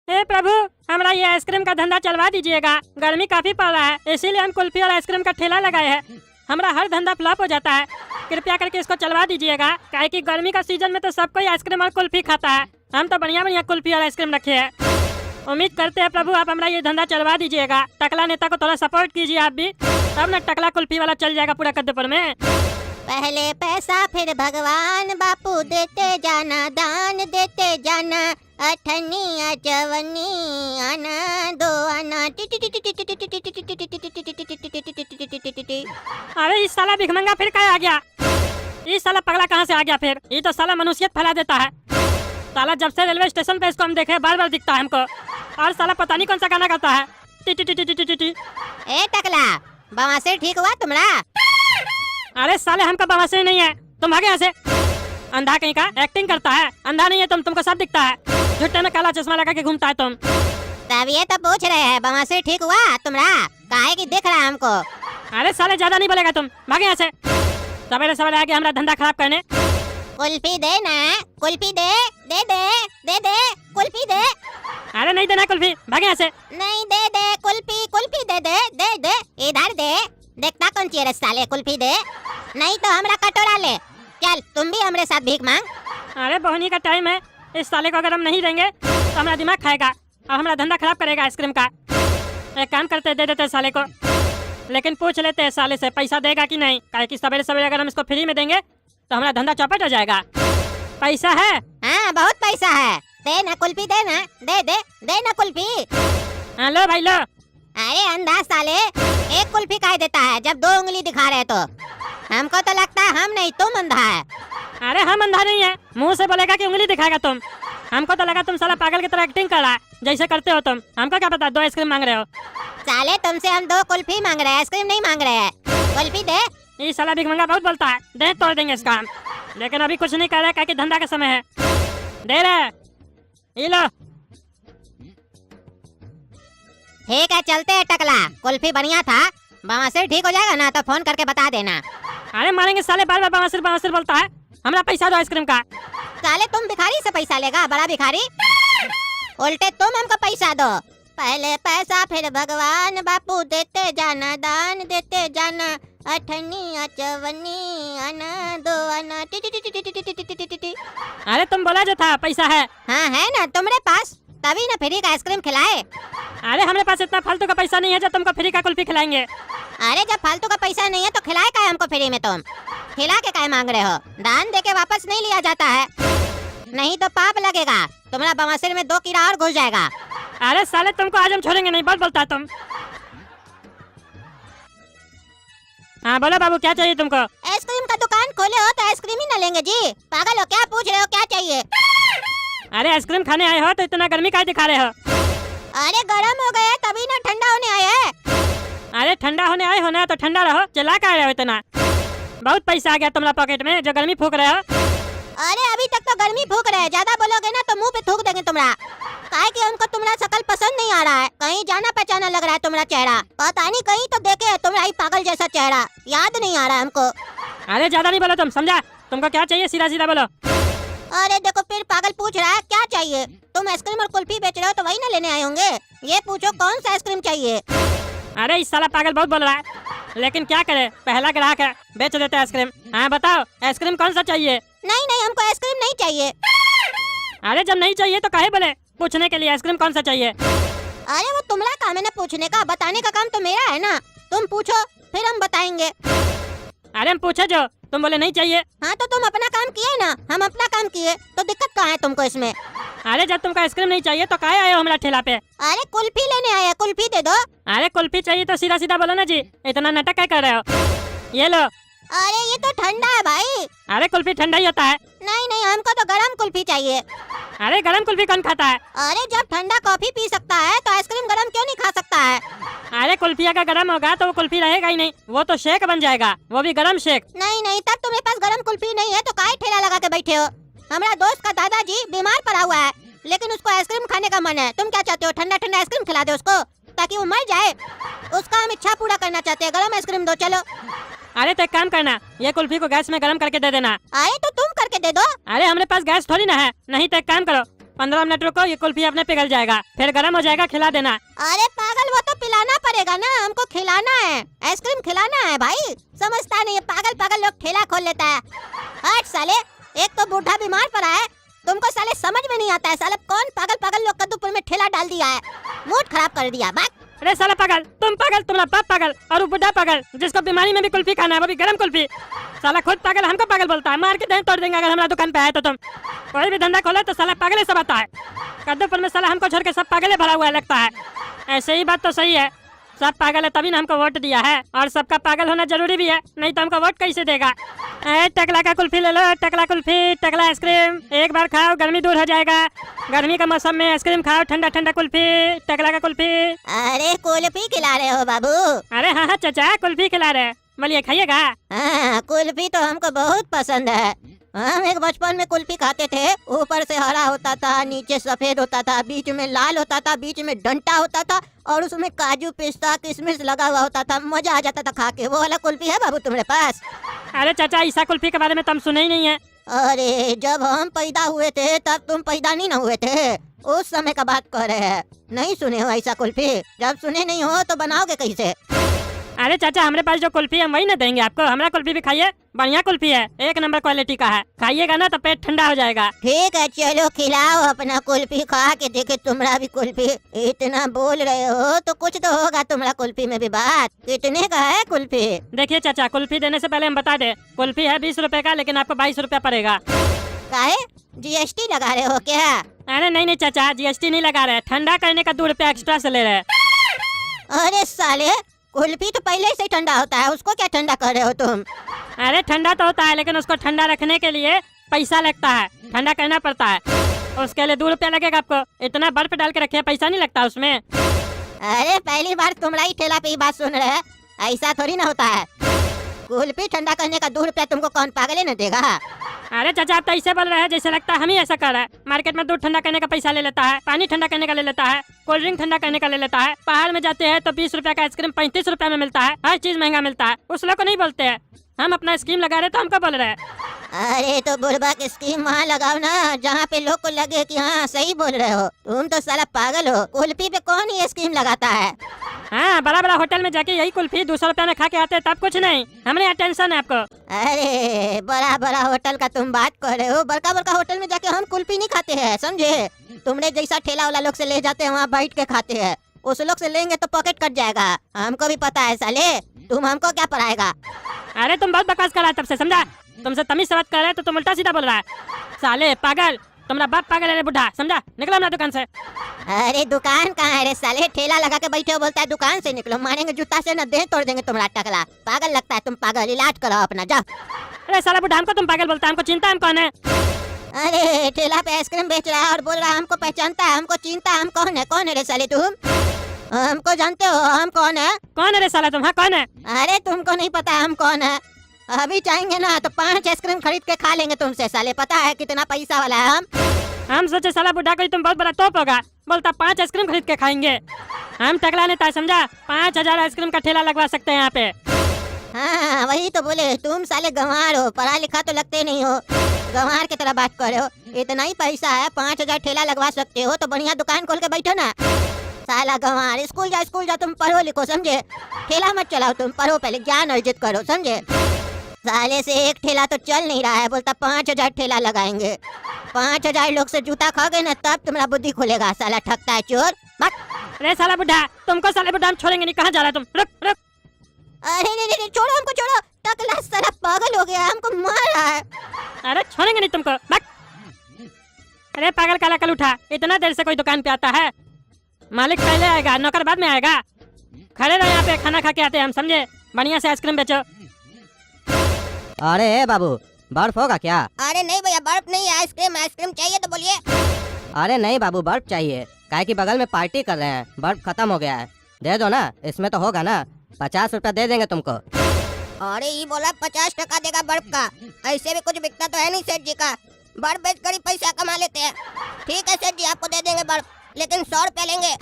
हे प्रभु, हमारा ये आइसक्रीम का धंधा चलवा दीजिएगा। गर्मी काफी पड़ रहा है, इसीलिए हम कुल्फी और आइसक्रीम का ठेला लगाए हैं। हमारा हर धंधा फ्लॉप हो जाता है। कृपया करके इसको चलवा दीजिएगा, काहे कि गर्मी का सीजन में तो सब कोई आइसक्रीम और कुल्फी खाता है। हम तो बढ़िया बढ़िया कुल्फी और आइसक्रीम रखे हैं। उम्मीद करते हैं प्रभु आप हमारा ये धंधा चलवा दीजिएगा। टकला नेता को थोड़ा सपोर्ट कीजिए आप भी, तब न टकला कुल्फी वाला चल जाएगा पूरा कद्दूपुर में। पहले पैसा फिर भगवान, बापू देते जाना, दान देते जाना। अठन्नी अचवन्नी आना दो आना। अरे इस साला भिखमंगा फिर कहाँ आ गया? इस साला पगला कहाँ से आ गया फिर? ये तो साला मनुष्यत फैला देता है। साला जब से रेलवे स्टेशन पे इसको हम देखे बार बार दिखता है हमको, और साला पता नहीं कौन सा गाना गाता है। ए टकला, बवासीर ठीक हुआ तुम्हारा? अरे साले हमका बवासीर नहीं है, तुम भागे यहाँ से। अंधा कहीं का, एक्टिंग करता है। अंधा नहीं है तुमको सब दिखता है। झुट्टे में काला चश्मा लगा के घूमता है तुम। तब ये तो पूछ रहे हैं बवासीर ठीक हुआ तुम्हारा? काहे की दिख रहा है हमको। अरे साले ज्यादा नहीं बोलेगा तुम, भागे यहाँ से। सवेरे सवेरे आके हमारा धंधा खराब करने। कुल्फी दे ना, कुल्फी दे दे दे दे दे कुल्फी दे। अरे नहीं देना कुल्फी, भागे यहाँ से। नहीं दे दे कुल्फी, कुल्फी दे दे दे दे इधर दे। देखता कौन चाहिए रे साले, कुल्फी दे, नहीं तो हमरा कटोरा ले। चल तुम भी हमारे साथ भीख मांग। अरे बोहनी का टाइम है, इस साले को अगर हम नहीं देंगे तो हमारा दिमाग खाएगा और हमारा धंधा खराब करेगा आइसक्रीम का। एक काम करते दे देते साले को, लेकिन पूछ लेते हैं साले से पैसा देगा कि नहीं। काहे कि सवेरे सवेरे अगर हम इसको फ्री में देंगे तो हमारा धंधा चौपट हो जाएगा। पैसा है? हाँ बहुत पैसा है, दे ना कुल्फी, दे ना, दे दे दे ना कुल्फी। हाँ लो भाई लो। अरे अंधा साले, एक कुल्फी खाई देता है जब दो उंगली दिखा रहे तो। हमको तो लगता है हम नहीं तुम अंधा है। अरे हम अंधा नहीं है, मुंह से बोलेगा कि उंगली दिखाएगा तुम। हमको तो लगा तुम साला पागल की तरह एक्टिंग कर रहा है, जैसे करते हो तुम। हमको क्या पता 2 आइसक्रीम मांग रहे हो। साले तुमसे हम 2 कुल्फी मांग रहे हैं, आइसक्रीम नहीं मांग रहे हैं। कुल्फी दे। ये साला भिखमंगा बहुत बोलता है, दे तोड़ देंगे इसका हम। लेकिन अभी कुछ नहीं कर रहा है, धंधा का समय है। दे रहे, ये लो। ठीक है चलते हैं टकला, कुल्फी बढ़िया था। बवासीर ठीक हो जाएगा ना तो फोन करके बता देना। अरे मारेंगे साले, बार बार बवासीर बवासीर बोलता है। हमारा पैसा दो आइसक्रीम का। साले तुम भिखारी से पैसा लेगा, बड़ा भिखारी। उल्टे तुम हमको पैसा दो। पहले पैसा फिर भगवान, बापू देते जाना, दान देते जाना। अठन्नी अचवन्नी आना दो आना। अरे तुम बोला जो था पैसा है। हाँ है ना तुम्हारे पास, तभी ना फ्री का आइसक्रीम खिलाए। अरे हमारे पास इतना फालतू का पैसा नहीं है जो तुमको फ्री का कुल्फी खिलाएंगे। अरे जब फालतू का पैसा नहीं है तो खिलाए का हमको फ्री में? तुम खिला के काय मांग रहे हो? दान देके वापस नहीं लिया जाता है, नहीं तो पाप लगेगा। तुम्हारा बवासीर में 2 कीड़ा और घुस जाएगा। अरे साले तुमको आज हम छोड़ेंगे नहीं, बहुत बोलता है तुम। हाँ बोलो बाबू, क्या चाहिए तुमको? आइसक्रीम का दुकान खोले हो तो आइसक्रीम ही न लेंगे जी? पागल हो क्या? पूछ रहे हो क्या चाहिए? अरे आइसक्रीम खाने आए हो तो इतना गर्मी काहे दिखा रहे हो? अरे गर्म हो गए तभी ना ठंडा होने आए हैं। अरे ठंडा होने आए हो ना तो ठंडा रहो, चिल्ला का रहे हो इतना? बहुत पैसा आ गया तुम्हारा पॉकेट में जो गर्मी फूक रहे हो। अरे अभी तक तो गर्मी फूक रहे हैं, ज्यादा बोलोगे ना तो मुंह पे थूक देंगे तुम्हारा। काहे कि हमको तुम्हारा शकल पसंद नहीं आ रहा है, कहीं जाना पहचाना लग रहा है तुम्हारा चेहरा। पता नहीं कहीं तो देखे है तुम्हारा ही पागल जैसा चेहरा, याद नहीं आ रहा हमको। अरे ज्यादा नहीं बोलो तुम, समझा? तुमको क्या चाहिए सीधा सीधा बोलो। अरे देखो फिर पागल पूछ रहा है क्या चाहिए। तुम आइसक्रीम और कुल्फी बेच रहे हो तो वही ना लेने आए होंगे। ये पूछो कौन सा आइसक्रीम चाहिए। अरे इस साला पागल बहुत बोल रहा है, लेकिन क्या करे, पहला ग्राहक है, बेच देते आइसक्रीम। हाँ बताओ आइसक्रीम कौन सा चाहिए? नहीं नहीं हमको आइसक्रीम नहीं चाहिए। अरे जब नहीं चाहिए तो काहे बोले? पूछने के लिए आइसक्रीम कौन सा चाहिए। अरे वो तुम्हारा काम है ना पूछने का, बताने का काम तो मेरा है ना। तुम पूछो फिर हम बताएंगे। अरे हम पूछे जो, तुम बोले नहीं चाहिए। हाँ तो तुम अपना काम किए ना, हम अपना काम किए, तो दिक्कत कहाँ है तुमको इसमें? अरे जब तुमको आइसक्रीम नहीं चाहिए तो काहे आए हो हमारा ठेला पे? अरे कुल्फी लेने आए हैं, कुल्फी दे दो। अरे कुल्फी चाहिए तो सीधा सीधा बोलो ना जी, इतना नाटक क्या कर रहे हो? ये लो। अरे ये तो ठंडा है भाई। अरे कुल्फी ठंडा ही होता है। नहीं नहीं हमको तो गरम कुल्फी चाहिए। अरे गरम कुल्फी कौन खाता है? अरे जब ठंडा कॉफी पी सकता है तो आइसक्रीम गरम क्यों नहीं खा सकता है? अरे कुल्फी अगर गरम होगा तो वो कुल्फी रहेगा ही नहीं, वो तो शेक बन जाएगा, वो भी गरम शेक। नहीं नहीं तब तुम्हारे पास गरम कुल्फी नहीं है तो काहे ठेला लगा के बैठे हो? हमारा दोस्त का दादाजी बीमार पड़ा हुआ है, लेकिन उसको आइसक्रीम खाने का मन है। तुम क्या चाहते हो, ठंडा ठंडा आइसक्रीम खिला दो उसको ताकि वो मर जाए? उसका हम इच्छा पूरा करना चाहते हैं, गरम आइसक्रीम दो। चलो। अरे तो एक काम करना, ये कुल्फी को गैस में गरम करके दे देना। अरे तो तुम करके दे दो। अरे हमारे पास गैस थोड़ी ना है। नहीं तो एक काम करो, 15 मिनट रुको, ये कुल्फी अपने पिघल जाएगा, फिर गर्म हो जाएगा, खिला देना। अरे पागल, वो तो पिलाना पड़ेगा ना, हमको खिलाना है, आइसक्रीम खिलाना है भाई। समझता नहीं है, पागल पागल लोग ठेला खोल लेता है। हट साले, एक तो बूढ़ा बीमार पड़ा है, तुमको साले समझ में नहीं आता है साले, कौन पागल पागल लोग कद्दूपुर में ठेला डाल दिया है, मूड खराब कर दिया। बात अरे साला पागल, तुम पागल, तुम्हारा बाप पागल और वो बुढ़ा पागल जिसको बीमारी में भी कुल्फी खाना है, वो भी गरम कुल्फी। साला खुद पागल हमको पागल बोलता है, मार के दही तोड़ देंगे अगर हमारा दुकान पे आए तो। तुम कोई भी धंधा खोलो तो साला पागल ही सब आता है। कद्दूपुर में साला हमको छोड़ के सब पागल भरा हुआ लगता है। ऐसे ही बात तो सही है, सब पागल है तभी ना हमको वोट दिया है, और सबका पागल होना जरूरी भी है, नहीं तो हमको वोट कैसे देगा। टकला का कुल्फी ले लो, टकला कुल्फी, टकला आइसक्रीम, एक बार खाओ गर्मी दूर हो जाएगा। गर्मी का मौसम में आइसक्रीम खाओ, ठंडा ठंडा कुल्फी, टकला का कुल्फी। अरे कुल्फी खिला रहे हो बाबू? अरे हाँ हाँ चाचा, कुल्फी खिला रहे, बोलिए खाइएगा। हाँ, कुल्फी तो हमको बहुत पसंद है। हम एक बचपन में कुल्फी खाते थे, ऊपर से हरा होता था, नीचे सफेद होता था, बीच में लाल होता था, बीच में डंटा होता था और उसमें काजू पिस्ता किशमिश लगा हुआ होता था, मजा आ जाता था खा के। वो वाला कुल्फी है बाबू तुम्हारे पास? अरे चाचा, ऐसा कुल्फी के बारे में तुम सुने ही नहीं है। अरे जब हम पैदा हुए थे तब तुम पैदा नहीं ना हुए थे, उस समय का बात कर रहे हैं। नहीं सुने हो ऐसा कुल्फी? जब सुने नहीं हो तो बनाओगे कैसे? अरे चाचा, हमारे पास जो कुल्फी है वही ना देंगे आपको, हमारा कुल्फी भी खाइए, बढ़िया कुल्फी है, एक नंबर क्वालिटी का है, खाइएगा ना तो पेट ठंडा हो जाएगा। ठीक है चलो खिलाओ अपना कुल्फी, खा के देखे तुम्हारा भी कुल्फी। इतना बोल रहे हो तो कुछ तो होगा तुम्हारा कुल्फी में भी बात। कितने का है कुल्फी? देखिए चाचा, कुल्फी देने से पहले हम बता दे, कुल्फी है 20 रुपए का, लेकिन आपको 22 रुपया पड़ेगा। काहे जीएसटी लगा रहे हो क्या? अरे नहीं नहीं चाचा, जीएसटी नहीं लगा रहे, ठंडा करने का 2 रुपया एक्स्ट्रा से ले रहे। अरे साले, कुल्फी तो पहले से ठंडा होता है, उसको क्या ठंडा कर रहे हो तुम? अरे ठंडा तो होता है, लेकिन उसको ठंडा रखने के लिए पैसा लगता है, ठंडा करना पड़ता है, उसके लिए 2 रुपया लगेगा आपको। इतना बर्फ डाल के रखे, पैसा नहीं लगता उसमें। अरे पहली बार तुम्हारा ही ठेला पे ये बात सुन रहे हैं, ऐसा थोड़ी ना होता है। कुल्फी ठंडा करने का 2 रुपया तुमको कौन पागल न देगा? अरे चाचा, आप तो ऐसे बोल रहे हैं जैसे लगता है हम ही ऐसा कर रहे हैं। मार्केट में दूध ठंडा करने का पैसा ले लेता है, पानी ठंडा करने का ले लेता है, कोल्ड ड्रिंक ठंडा करने का ले लेता है। पहाड़ में जाते हैं तो 20 रुपया का आइसक्रीम 35 रुपया में मिलता है, हर चीज महंगा मिलता है। उस लोग को नहीं बोलते हैं, हम अपना स्कीम लगा रहे तो हमको बोल रहे हैं। अरे तो बुढ़बा की स्कीम वहाँ लगाओ ना, जहाँ पे लोग को लगे कि हाँ सही बोल रहे हो। तुम तो साला पागल हो, कुल्फी पे कौन ये स्कीम लगाता है? हाँ, बड़ा बड़ा होटल में जाके यही कुल्फी 200 रुपया में खा के आते हैं, तब कुछ नहीं, हमारे यहाँ टेंशन है आपको। अरे बड़ा बड़ा होटल का तुम बात कर रहे हो, बड़का बड़का होटल में जाके हम कुल्फी नहीं खाते हैं, समझे? तुमने जैसा ठेला वाला लोग से ले जाते हैं वहाँ बैठ के खाते हैं, उस लोग से लेंगे तो पॉकेट कट जाएगा। हमको भी पता है साले, तुम हमको क्या पढ़ाएगा? अरे तुम बहुत बकवास कर रहा है तब से, समझा? तुमसे तमीज से बात कर रहे हैं तो तुम उल्टा सीधा बोल रहा है। साले पागल, तुम्हारा बाप पागल है रे बुढ़ा, समझा? निकलो अपना दुकान से। अरे दुकान कहाँ है रे साले, ठेला लगा के बैठे हो, बोलता है दुकान से निकलो, मारेंगे जूता से ना, देह तोड़ देंगे तुम्हारा टकला। पागल लगता है तुम, पागल, इलाज करो अपना, जाओ। अरे साला बुढ़ा, हमको तुम पागल बोलता है, हमको चिंता हम कौन है? अरे ठेला पे आइसक्रीम बेच रहा है और बोल रहा है हमको पहचानता है, हमको चिंता, हम कौन है? कौन है रे साले तुम? हमको जानते हो हम कौन है? कौन है रे साला तुम? हाँ कौन है? अरे तुमको नहीं पता हम कौन है? अभी चाहेंगे ना तो 5 आइसक्रीम खरीद के खा लेंगे तुमसे साले, पता है कितना पैसा वाला है हम सोचे साला बुढ़ा कोई तुम बहुत बड़ा तोप होगा, बोलता 5 आइसक्रीम खरीद के खाएंगे। हम टकला नेता, समझा? 5000 आइसक्रीम का ठेला लगवा सकते हैं यहाँ पे। हाँ वही तो बोले, तुम साले गंवार हो, पढ़ा लिखा तो लगते नहीं हो, गंवार की तरह बात कर रहे हो। इतना ही पैसा है, 5000 ठेला लगवा सकते हो तो बढ़िया दुकान खोल के बैठो ना। साला गंवार, स्कूल जा तुम, पढ़ो लिखो, समझे? ठेला मत चलाओ तुम, पढ़ो पहले, ज्ञान अर्जित करो, समझे? साले से एक ठेला तो चल नहीं रहा है, बोलता 5000 ठेला लगाएंगे। 5000 लोग से जूता खाओगे ना तब तुम्हारा बुद्धि खुलेगा, साला ठगता है चोर। अरे साला बुढ़ा, तुमको साले बुढ़ा हम छोड़ेंगे नहीं, कहाँ जा रहा है तुम? रुक रुक। अरे नहीं, छोड़ो हमको, छोड़ो, टकला साला पागल हो गया, हमको मार रहा है। अरे छोड़ेंगे नहीं तुमको, बक। अरे पागल काला कल उठा, इतना देर से कोई दुकान पे आता है? मालिक पहले आएगा, नौकर बाद में आएगा। खड़े रहो यहाँ पे, खाना खा के आते हैं हम, समझे? बढ़िया से आइसक्रीम बेचो। अरे बाबू, बर्फ होगा क्या? अरे नहीं भैया, बर्फ नहीं है, आइसक्रीम चाहिए तो बोलिए। अरे नहीं बाबू, बर्फ चाहिए, काहे कि बगल में पार्टी कर रहे हैं, बर्फ खत्म हो गया है, दे दो ना, इसमें तो होगा ना, 50 रुपया दे देंगे तुमको। अरे ये बोला 50 टका देगा बर्फ का, ऐसे भी कुछ बिकता तो है नहीं सेठ जी का, बर्फ बेच कर ही पैसा कमा लेते हैं। ठीक है सेठ जी, आपको दे देंगे बर्फ, लेकिन 100 रुपया लेंगे।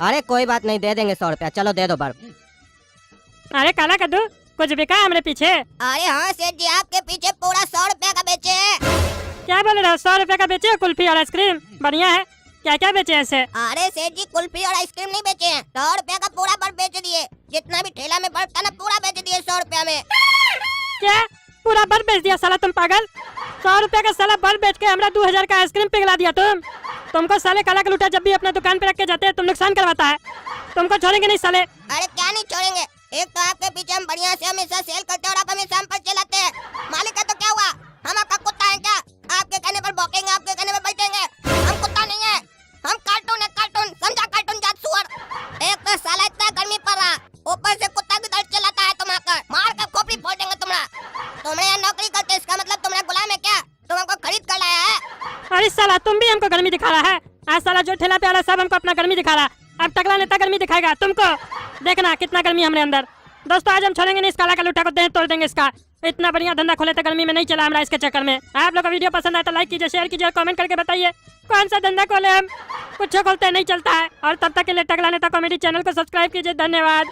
अरे कोई बात नहीं, दे देंगे 100 रुपया, चलो दे दो बर्फ। अरे काला कद्दू, कुछ बिका हमरे पीछे? अरे हाँ सेठ जी, आपके पीछे पूरा 100 रुपया का बेचे हैं। क्या बोल रहे हो? 100 रुपया का बेचे कुल्फी और आइसक्रीम? बढ़िया है। क्या क्या बेचे ऐसे? अरे सेठ जी कुल्फी और आइसक्रीम नहीं बेचे हैं, 100 रुपया का पूरा बर्फ बेच दिए। जितना भी ठेला में बर्फ था ना पूरा बेच दिए 100 रुपया में। क्या पूरा बर्फ बेच दिया साला? तुम पागल, 100 रुपया का साला बर्फ बेच के हमरा 2000 का आइसक्रीम पिघला दिया तुमको साले काला का लूटा जब भी अपना दुकान पे रख के जाते हैं तुम नुकसान करवाता है। तुमको छोड़ेंगे नहीं साले। अरे क्या नहीं छोड़ेंगे, एक तो आपके पीछे हम बढ़िया से हमेशा सेल करते हैं और आप हमें शाम पर चलाते हैं। मालिक है तो क्या हुआ, हम आपका कुत्ता है क्या? आपके कहने पर भौंकेंगे, आपके कहने पर बैठेंगे। हम कुत्ता नहीं है, हम कार्टून है, कार्टून समझा, कार्टून जात सुअर। एक तो साला इतना गर्मी पड़ रहा, ऊपर से कुत्ता की दर्द चलाता है तुम आकर, मार कर खोपड़ी फोड़ देंगे तुम्हारा। तुमने यहाँ नौकरी करते इसका मतलब तुम्हारा गुलाम है क्या? तुम हमको खरीद कर लाया है? अरे साला तुम भी हमको गर्मी दिखा रहा है। आज साला जो ठेला पे आ रहा सब हमको अपना गर्मी दिखा रहा। अब टकला नेता गर्मी दिखाएगा तुमको, देखना कितना गर्मी हमरे अंदर। दोस्तों आज हम छोड़ेंगे नहीं इस काला का लूटा को, दें तोड़ देंगे इसका। इतना बढ़िया धंधा खोले थे, गर्मी में नहीं चला हमारा इसके चक्कर में। आप लोग का वीडियो पसंद आया तो लाइक कीजिए, शेयर कीजिए और कमेंट करके बताइए कौन सा धंधा खोले हम। कुछ खोलते नहीं चलता है। और तब तक के लिए टकला नेता कॉमेडी चैनल को सब्सक्राइब कीजिए। धन्यवाद।